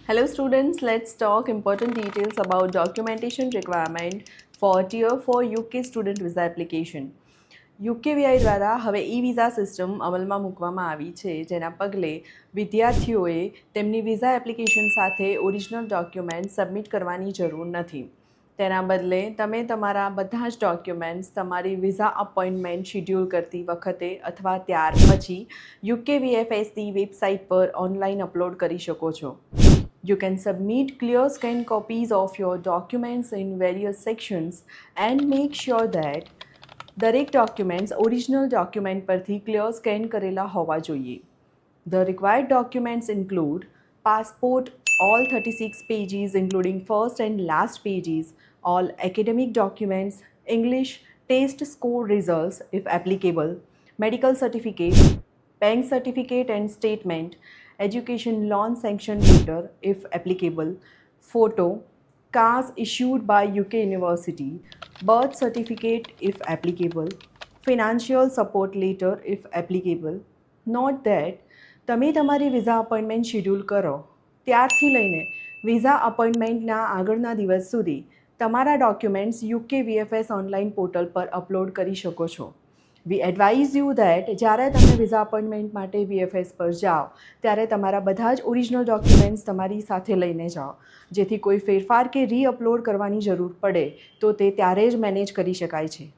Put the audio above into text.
Hello students, let's talk important details about documentation requirement for Tier 4 UK student visa application. UKVI દ્વારા હવે e visa system અમલમાં મૂકવામાં આવી છે, જેના પગલે વિદ્યાર્થીઓએ તેમની વિઝા એપ્લિકેશન સાથે ઓરિજિનલ ડોક્યુમેન્ટ સબમિટ કરવાની જરૂર નથી. તેના બદલે તમે તમારા બધા જ ડોક્યુમેન્ટ્સ તમારી વિઝા અપોઇન્ટમેન્ટ શિડ્યુલ કરતી વખતે અથવા ત્યાર પછી UKVFSની વેબસાઇટ પર ઓનલાઈન અપલોડ કરી શકો છો. You can submit clear scan copies of your documents in various sections and make sure that દરેક ડોક્યુમેન્ટ્સ ઓરિજિનલ ડોક્યુમેન્ટ પરથી ક્લિયર સ્કેન કરેલા હોવા જોઈએ. The required documents include passport, all 36 pages including first and last pages, all academic documents, English test score results if applicable, medical certificate, bank certificate and statement, education loan sanction letter if applicable, photo, cards issued by UK University, birth certificate if applicable, financial support letter if applicable. Note that તમે તમારી visa appointment schedule કરો ત્યારથી લઈને visa અપોઇન્ટમેન્ટના આગળના દિવસ સુધી તમારા documents UKVFS online portal પર અપલોડ કરી શકો છો. વી એડવાઇઝ યુ ધેટ જ્યારે તમે વિઝા અપોઇન્ટમેન્ટ માટે VFS પર જાઓ ત્યારે તમારા બધા જ ઓરિજિનલ ડોક્યુમેન્ટ્સ તમારી સાથે લઈને જાઓ, જેથી કોઈ ફેરફાર કે રીઅપલોડ કરવાની જરૂર પડે તો તે ત્યારે જ મેનેજ કરી શકાય છે.